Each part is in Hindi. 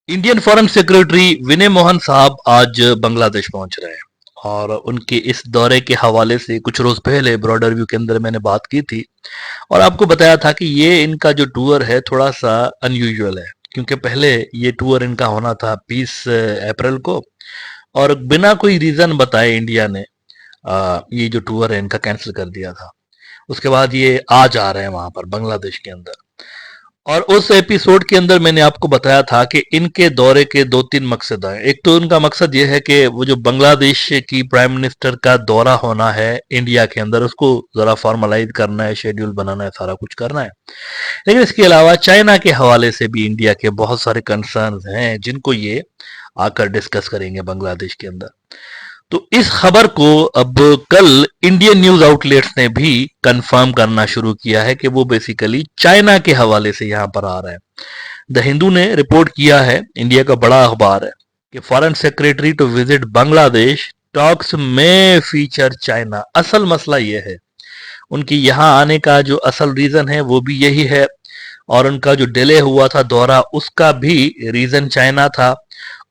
इंडियन फॉरेन सेक्रेटरी विनय मोहन साहब आज बांग्लादेश पहुंच रहे हैं और उनके इस दौरे के हवाले से कुछ रोज पहले ब्रॉडर व्यू के अंदर मैंने बात की थी और आपको बताया था कि ये इनका जो टूर है थोड़ा सा अनयूजुअल है, क्योंकि पहले ये टूर इनका होना था 20 अप्रैल को और बिना कोई रीजन बताए इंडिया ने ये जो टूर है इनका कैंसिल कर दिया था। उसके बाद ये आज आ रहे हैं वहां पर बांग्लादेश के अंदर। और उस एपिसोड के अंदर मैंने आपको बताया था कि इनके दौरे के दो तीन मकसद हैं। एक तो इनका मकसद ये है कि वो जो बांग्लादेश की प्राइम मिनिस्टर का दौरा होना है इंडिया के अंदर उसको जरा फॉर्मलाइज करना है, शेड्यूल बनाना है, सारा कुछ करना है। लेकिन इसके अलावा चाइना के हवाले से भी इंडिया के बहुत सारे कंसर्न्स हैं जिनको ये आकर डिस्कस करेंगे बांग्लादेश के अंदर। तो इस खबर को अब कल इंडियन न्यूज आउटलेट्स ने भी कंफर्म करना शुरू किया है कि वो बेसिकली चाइना के हवाले से यहां पर आ रहे हैं। द हिंदू ने रिपोर्ट किया है, इंडिया का बड़ा अखबार है, कि foreign secretary to visit Bangladesh talks में फीचर चाइना। असल मसला यह है, उनकी यहां आने का जो असल रीजन है वो भी यही है और उनका जो डिले हुआ था दौरा उसका भी रीजन चाइना था।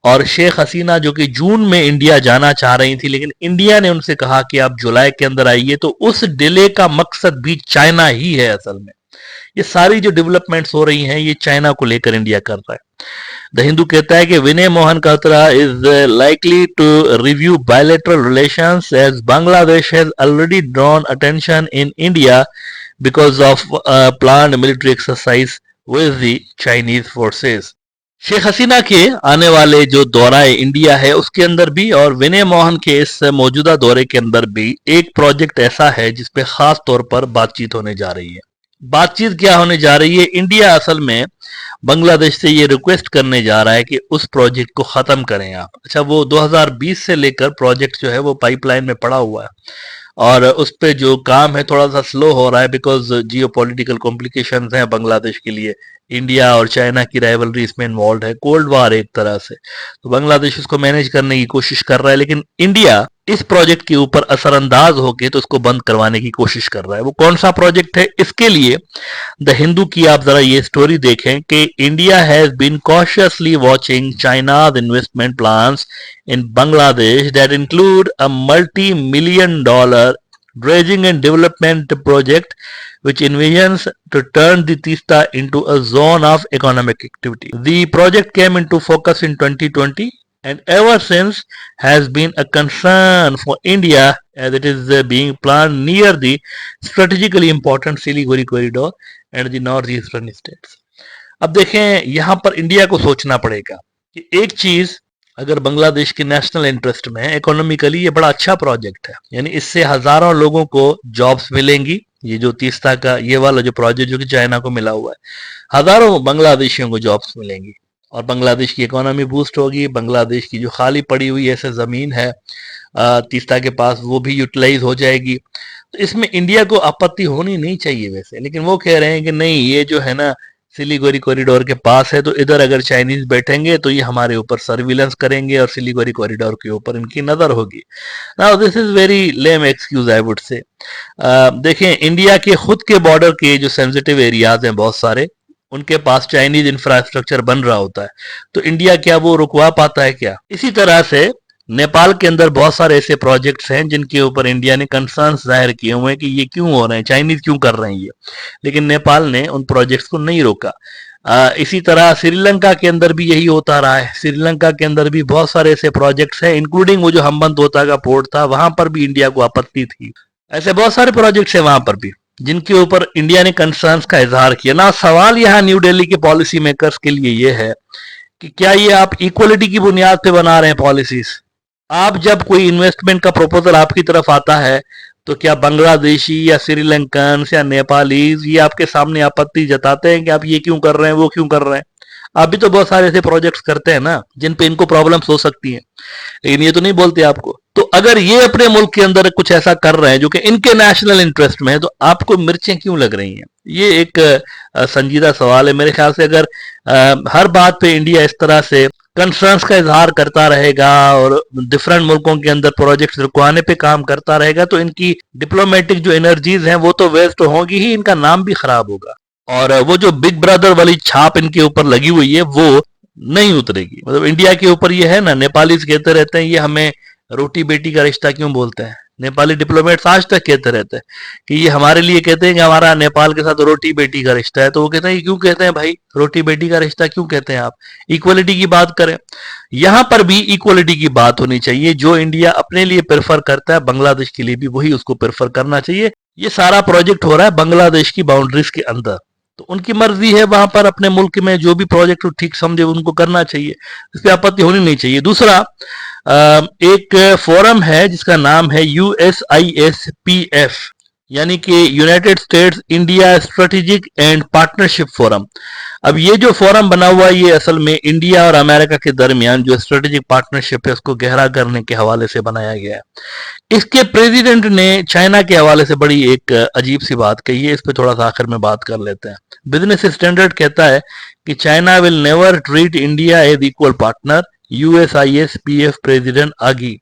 और शेख हसीना जो कि जून में इंडिया जाना चाह रही थी लेकिन इंडिया ने उनसे कहा कि आप जुलाई के अंदर आइए, तो उस डिले का मकसद भी चाइना ही है। असल में ये सारी जो डेवलपमेंट्स हो रही हैं ये चाइना को लेकर इंडिया कर रहा है। द हिंदू कहता है कि Vinay Mohan Kwatra is likely to review bilateral relations as Bangladesh has already drawn attention in India because of planned military exercise with the Chinese forces. Sheikh Hasina के आने वाले जो दौरा इंडिया है उसके अंदर भी और विनय मोहन के इस मौजूदा दौरे के अंदर भी एक प्रोजेक्ट ऐसा है जिसपे खास तौर पर बातचीत होने जा रही है। बातचीत क्या होने जा रही है? इंडिया असल में बांग्लादेश से ये रिक्वेस्ट करने जा रहा है कि उस प्रोजेक्ट को खत्म करें आप। अच्छा, वो 2020 से लेकर प्रोजेक्ट जो है वो पाइपलाइन में पड़ा हुआ है और उस पे जो काम है थोड़ा सा स्लो हो रहा है बिकॉज जियो पॉलिटिकल कॉम्प्लिकेशन हैं बांग्लादेश के लिए। इंडिया और चाइना की राइवलरी इसमें इन्वॉल्व है, कोल्ड वार एक तरह से। तो बांग्लादेश उसको मैनेज करने की कोशिश कर रहा है लेकिन इंडिया इस प्रोजेक्ट के ऊपर असरअंदाज होकर तो उसको बंद करवाने की कोशिश कर रहा है। वो कौन सा प्रोजेक्ट है? इसके लिए द हिंदू की आप जरा ये स्टोरी देखें कि India has been cautiously watching China's investment plans in Bangladesh that include a multi-million dollar dredging and development project which envisions to turn the Tista into a zone of economic activity. The project came into focus in 2020 and ever since has been a concern for India as it is being planned near the strategically important Siliguri corridor and the northeastern states. अब देखें यहां पर इंडिया को सोचना पड़ेगा कि एक चीज अगर बांग्लादेश के नेशनल इंटरेस्ट में है, इकोनॉमिकली ये बड़ा अच्छा प्रोजेक्ट है, यानी इससे हजारों लोगों को जॉब्स मिलेंगी। ये जो तीस्ता का ये वाला जो प्रोजेक्ट जो कि चाइना को मिला हुआ है, हजारों बांग्लादेशियों को जॉब्स मिलेंगी और बांग्लादेश की इकोनॉमी बूस्ट होगी। बांग्लादेश की जो खाली पड़ी हुई ऐसे जमीन है तीस्ता के पास वो भी यूटिलाइज हो जाएगी। तो इसमें इंडिया को आपत्ति होनी नहीं चाहिए वैसे, लेकिन वो कह रहे हैं कि नहीं, ये जो है ना सिलीगुड़ी कॉरिडोर के पास है तो इधर अगर चाइनीज बैठेंगे तो ये हमारे ऊपर सर्विलेंस करेंगे और सिलीगुड़ी कॉरिडोर के ऊपर इनकी नजर होगी। Now this is very lame excuse I would say. देखें, इंडिया के खुद के बॉर्डर के जो सेंसिटिव एरियाज हैं बहुत सारे, उनके पास चाइनीज इंफ्रास्ट्रक्चर बन रहा होता है, तो इंडिया क्या वो रुकवा पाता है क्या? इसी तरह से नेपाल के अंदर बहुत सारे ऐसे प्रोजेक्ट्स हैं जिनके ऊपर इंडिया ने कंसर्न्स जाहिर किए हुए हैं कि ये क्यों हो रहे हैं, चाइनीज क्यों कर रहे हैं ये, लेकिन नेपाल ने उन प्रोजेक्ट्स को नहीं रोका। इसी तरह श्रीलंका के अंदर भी यही होता रहा है। श्रीलंका के अंदर भी बहुत सारे ऐसे प्रोजेक्ट्स हैं, इंक्लूडिंग वो जो हम्बनतोता का पोर्ट था, वहां पर भी इंडिया को आपत्ति थी। ऐसे बहुत सारे प्रोजेक्ट्स हैं वहां पर भी जिनके ऊपर इंडिया ने कंसर्न्स का इजहार किया। ना सवाल यहाँ न्यू दिल्ली के पॉलिसी मेकर्स के लिए ये है कि क्या ये आप इक्वलिटी की बुनियाद पे बना रहे हैं पॉलिसीज? आप जब कोई इन्वेस्टमेंट का प्रपोजल आपकी तरफ आता है तो क्या बांग्लादेशी या श्रीलंकन या नेपालीज ये आपके सामने आपत्ति जताते हैं कि आप ये क्यों कर रहे हैं, वो क्यों कर रहे हैं? आप भी तो बहुत सारे ऐसे प्रोजेक्ट्स करते हैं ना जिन पे इनको प्रॉब्लम्स हो सकती हैं, लेकिन ये तो नहीं बोलते आपको। तो अगर ये अपने मुल्क के अंदर कुछ ऐसा कर रहे हैं जो कि इनके नेशनल इंटरेस्ट में है तो आपको मिर्चें क्यों लग रही हैं? ये एक संजीदा सवाल है। मेरे ख्याल से अगर हर बात पे इंडिया इस तरह से कंसर्न्स का इजहार करता रहेगा और डिफरेंट मुल्कों के अंदर प्रोजेक्ट्स रुकवाने पे काम करता रहेगा तो इनकी डिप्लोमेटिक जो एनर्जीज हैं वो तो वेस्ट होंगी ही, इनका नाम भी खराब होगा। और वो जो बिग ब्रदर वाली छाप इनके ऊपर लगी हुई है वो नहीं उतरेगी। मतलब इंडिया के ऊपर ये है ना, नेपालीज कहते रहते हैं ये हमें रोटी बेटी का रिश्ता क्यों बोलते हैं। नेपाली डिप्लोमेट्स आज तक कहते रहते हैं कि ये हमारे लिए कहते हैं कि हमारा नेपाल के साथ रोटी बेटी का रिश्ता है। तो वो कहते हैं क्यों कहते हैं भाई, रोटी बेटी का रिश्ता क्यों कहते हैं आप, इक्वलिटी की बात करें। यहां पर भी इक्वलिटी की बात होनी चाहिए। जो इंडिया अपने लिए प्रेफर करता है, बांग्लादेश के लिए भी वही उसको प्रेफर करना चाहिए। ये सारा प्रोजेक्ट हो रहा है बांग्लादेश की बाउंड्रीज के अंदर, तो उनकी मर्जी है, वहां पर अपने मुल्क में जो भी प्रोजेक्ट ठीक समझे उनको करना चाहिए, इस पर आपत्ति होनी नहीं चाहिए। दूसरा, एक फोरम है जिसका नाम है USISPF, यानी कि United states India strategic and partnership forum. अब ये जो फोरम बना हुआ है ये असल में इंडिया और अमेरिका के दरमियान जो स्ट्रेटेजिक पार्टनरशिप है उसको गहरा करने के हवाले से बनाया गया है। इसके प्रेसिडेंट ने चाइना के हवाले से बड़ी एक अजीब सी बात कही है, इस पे थोड़ा सा आखिर में बात कर लेते हैं। बिजनेस स्टैंडर्ड कहता है कि China will never treat India as equal partner, USISPF president आगी।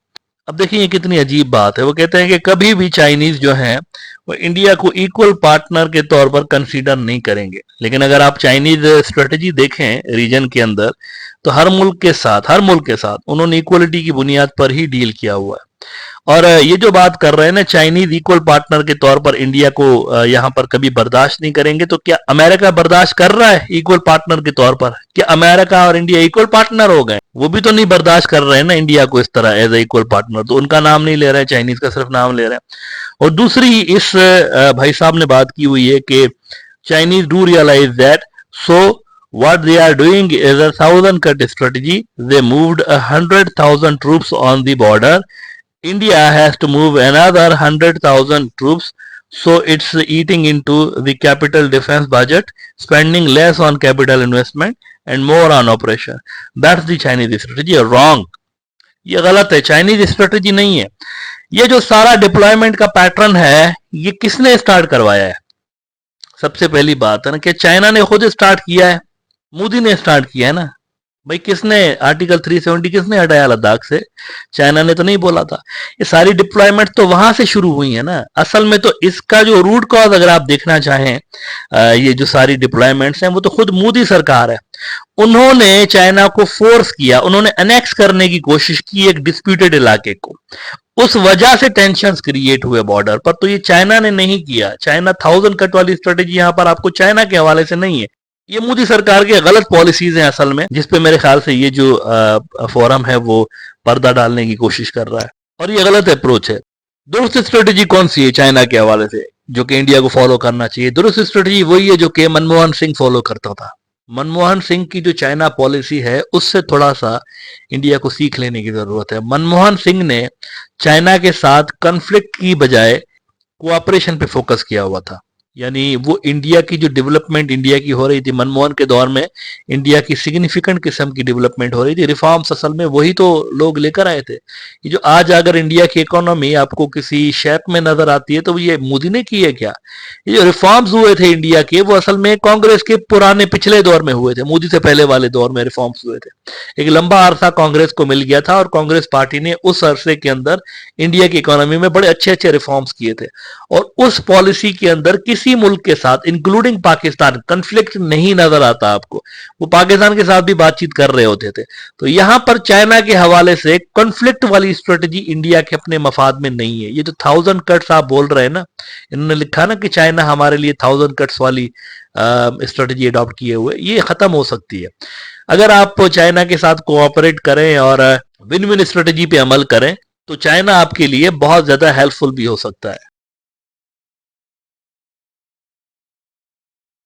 अब देखिए ये कितनी अजीब बात है। वो कहते हैं कि कभी भी चाइनीज जो हैं वो इंडिया को इक्वल पार्टनर के तौर पर कंसीडर नहीं करेंगे। लेकिन अगर आप चाइनीज स्ट्रेटेजी देखें रीजन के अंदर, तो हर मुल्क के साथ उन्होंने इक्वलिटी की बुनियाद पर ही डील किया हुआ है। और ये जो बात कर रहे हैं ना, चाइनीज इक्वल पार्टनर के तौर पर इंडिया को यहां पर कभी बर्दाश्त नहीं करेंगे, तो क्या अमेरिका बर्दाश्त कर रहा है इक्वल पार्टनर के तौर पर? क्या अमेरिका और इंडिया इक्वल पार्टनर हो गए? वो भी तो नहीं बर्दाश्त कर रहे हैं ना इंडिया को इस तरह एज ए इक्वल पार्टनर, तो उनका नाम नहीं ले रहे हैं, चाइनीज का सिर्फ नाम ले रहे हैं। और दूसरी, इस भाई साहब ने बात की हुई है कि Chinese do realise that, so what they are doing is a thousand cut strategy. They moved 100,000 troops on the border. India has to move another 100,000 troops, so it's eating into the capital defense budget, spending less on capital investment and more on operation. That's the Chinese strategy. Wrong. ये गलत है, चाइनीज स्ट्रेटेजी नहीं है। ये जो सारा डिप्लॉयमेंट का पैटर्न है ये किसने स्टार्ट करवाया है? सबसे पहली बात है ना कि चाइना ने खुद स्टार्ट किया है, मोदी ने स्टार्ट किया है ना भाई। किसने आर्टिकल 370 किसने हटाया लद्दाख से? चाइना ने तो नहीं बोला था। ये सारी डिप्लॉयमेंट तो वहां से शुरू हुई है ना। असल में तो इसका जो रूट कॉज अगर आप देखना चाहें, ये जो सारी डिप्लॉयमेंट्स हैं वो तो खुद मोदी सरकार है। उन्होंने चाइना को फोर्स किया, उन्होंने अनेक्स करने की कोशिश की एक डिस्प्यूटेड इलाके को, उस वजह से टेंशंस क्रिएट हुए बॉर्डर पर। तो ये चाइना ने नहीं किया। चाइना थाउजेंड कट वाली स्ट्रेटेजी यहां पर आपको चाइना के हवाले से नहीं है, ये मोदी सरकार की गलत पॉलिसीज हैं असल में, जिसपे मेरे ख्याल से ये जो फोरम है वो पर्दा डालने की कोशिश कर रहा है, और ये गलत अप्रोच है। दुरुस्त स्ट्रेटेजी कौन सी है चाइना के हवाले से जो कि इंडिया को फॉलो करना चाहिए? दुरुस्त स्ट्रेटेजी वही है जो कि मनमोहन सिंह फॉलो करता था। मनमोहन सिंह की जो चाइना पॉलिसी है उससे थोड़ा सा इंडिया को सीख लेने की जरूरत है। मनमोहन सिंह ने चाइना के साथ कन्फ्लिक्ट की बजाय कोऑपरेशन पे फोकस किया हुआ था। यानी वो इंडिया की जो डेवलपमेंट इंडिया की हो रही थी मनमोहन के दौर में, इंडिया की सिग्निफिकेंट किस्म की डेवलपमेंट हो रही थी। रिफॉर्म्स असल में वही तो लोग लेकर आए थे। ये जो आज अगर इंडिया की इकोनॉमी आपको किसी शेप में नजर आती है तो ये मोदी ने की है क्या? ये जो रिफॉर्म्स हुए थे इंडिया के वो असल में कांग्रेस के पुराने पिछले दौर में हुए थे, मोदी से पहले वाले दौर में रिफॉर्म्स हुए थे। एक लंबा अरसा कांग्रेस को मिल गया था और कांग्रेस पार्टी ने उस अरसे के अंदर इंडिया की इकोनॉमी में बड़े अच्छे अच्छे रिफॉर्म्स किए थे। और उस पॉलिसी के अंदर किसी मुल्क के साथ इंक्लूडिंग पाकिस्तान कन्फ्लिक्ट नहीं नजर आता आपको। वो पाकिस्तान के साथ भी बातचीत कर रहे होते थे। तो यहां पर चाइना के हवाले से कॉन्फ्लिक्ट वाली स्ट्रेटेजी इंडिया के अपने मफाद में नहीं है। ये जो थाउजेंड कट्स आप बोल रहे हैं ना, इन्होंने लिखा ना कि चाइना हमारे लिए थाउजेंड कट्स वाली स्ट्रेटेजी अडॉप्ट किए हुए, ये खत्म हो सकती है अगर आप चाइना के साथ कोऑपरेट करें और विन विन स्ट्रेटेजी पे अमल करें, तो चाइना आपके लिए बहुत ज्यादा हेल्पफुल भी हो सकता है।